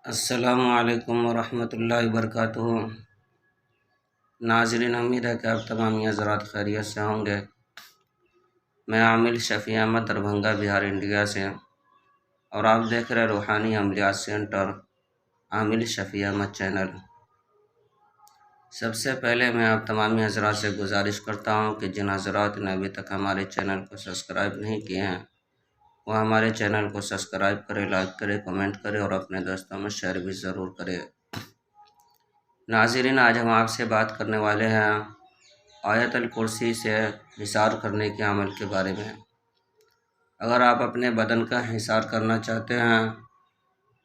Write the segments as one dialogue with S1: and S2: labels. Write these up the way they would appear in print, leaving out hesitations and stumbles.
S1: السلام علیکم ورحمۃ اللہ وبرکاتہ۔ ناظرین، امید ہے کہ آپ تمام حضرات خیریت سے ہوں گے۔ میں عامل شفیع احمد دربھنگہ بہار انڈیا سے، اور آپ دیکھ رہے روحانی عملیات سینٹر عامل شفیع احمد چینل۔ سب سے پہلے میں آپ تمام حضرات سے گزارش کرتا ہوں کہ جن حضرات نے ابھی تک ہمارے چینل کو سبسکرائب نہیں کیے ہیں وہ ہمارے چینل کو سبسکرائب کرے، لائک کرے، کمنٹ کرے اور اپنے دوستوں میں شیئر بھی ضرور کرے۔ ناظرین، آج ہم آپ سے بات کرنے والے ہیں آیت الکرسی سے حصار کرنے کے عمل کے بارے میں۔ اگر آپ اپنے بدن کا حصار کرنا چاہتے ہیں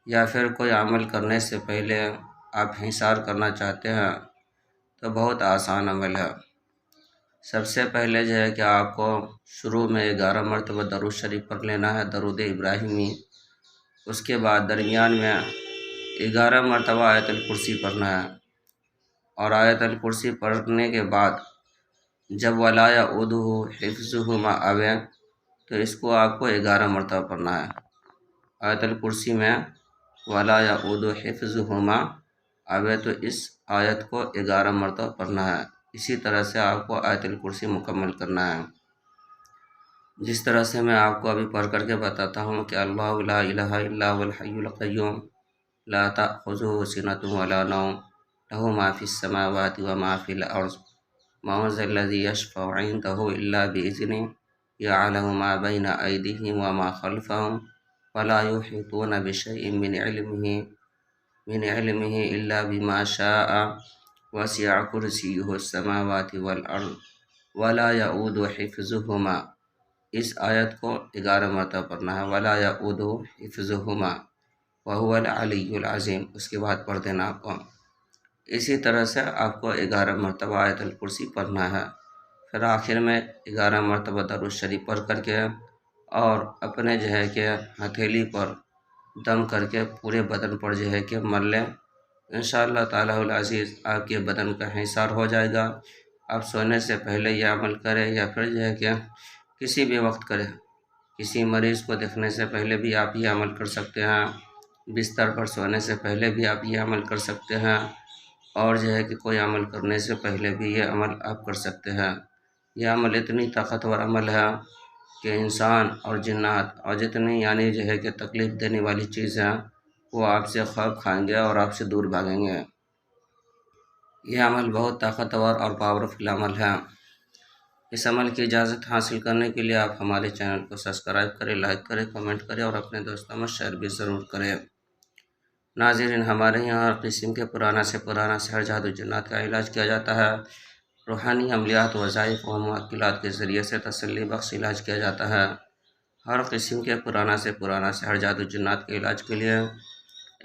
S1: یا پھر کوئی عمل کرنے سے پہلے آپ حصار کرنا چاہتے ہیں تو بہت آسان عمل ہے۔ سب سے پہلے ہے کہ آپ کو شروع میں 11 مرتبہ درود شریف پڑھ لینا ہے، درود ابراہیمی۔ اس کے بعد درمیان میں 11 مرتبہ آیت الکرسی پڑھنا ہے، اور آیت الکرسی پڑھنے کے بعد جب ولا یؤودہ حفظہما آوے تو اس کو آپ کو 11 مرتبہ پڑھنا ہے۔ آیت الکرسی میں ولا یؤودہ حفظہما آوے تو اس آیت کو 11 مرتبہ پڑھنا ہے۔ اسی طرح سے آپ کو آیت الکرسی مکمل کرنا ہے، جس طرح سے میں آپ کو ابھی پڑھ کر کے بتاتا ہوں کہ اللہ لا الہ الا هو الحی القیوم لا تأخذہ سنۃ ولا نوم لہ ما فی السماوات وما فی الارض من ذا الذی یشفع عندہ الا بإذنہ یعلم ما بین ایدیہم وما خلفہم ولا یحیطون بشیء من علمہ الا بما شاء وسع کرسیہ السماوات والارض ولا یؤودہ حفظہما۔ اس آیت کو 11 مرتبہ پڑھنا ہے، ولا یؤودہ حفظہما وہو العلی العظیم۔ اس کے بعد پڑھ دینا آپ کو۔ اسی طرح سے آپ کو 11 مرتبہ آیت الکرسی پڑھنا ہے۔ پھر آخر میں 11 مرتبہ درود شریف پڑھ کر کے اور اپنے کہ ہتھیلی پر دم کر کے پورے بدن پر کہ مل لیں۔ انشاءاللہ تعالی العزیز آپ کے بدن کا حصار ہو جائے گا۔ آپ سونے سے پہلے یہ عمل کریں یا پھر کہ کسی بھی وقت کریں۔ کسی مریض کو دیکھنے سے پہلے بھی آپ یہ عمل کر سکتے ہیں، بستر پر سونے سے پہلے بھی آپ یہ عمل کر سکتے ہیں، اور کہ کوئی عمل کرنے سے پہلے بھی یہ عمل آپ کر سکتے ہیں۔ یہ عمل اتنی طاقتور عمل ہے کہ انسان اور جنات اور جتنی کہ تکلیف دینے والی چیزیں ہیں وہ آپ سے خوف کھائیں گے اور آپ سے دور بھاگیں گے۔ یہ عمل بہت طاقتور اور پاورفل عمل ہے۔ اس عمل کی اجازت حاصل کرنے کے لیے آپ ہمارے چینل کو سبسکرائب کریں، لائک کریں، کمنٹ کریں اور اپنے دوستوں میں شیئر بھی ضرور کریں۔ ناظرین، ہمارے یہاں ہر قسم کے پرانا سے پرانا سحر جادو جنات کا علاج کیا جاتا ہے۔ روحانی عملیات، وظائف و معطلات کے ذریعے سے تسلی بخش علاج کیا جاتا ہے۔ ہر قسم کے پرانا سے پرانا سحر جادو جنات کے علاج کے لیے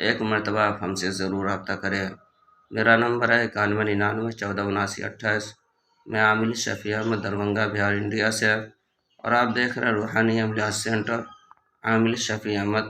S1: ایک مرتبہ آپ ہم سے ضرور رابطہ کریں۔ میرا نمبر ہے 9199147928۔ میں عامل شفیع احمد دربھنگہ بہار انڈیا سے، اور آپ دیکھ رہے ہیں روحانی عملیات سینٹر عامل شفیع احمد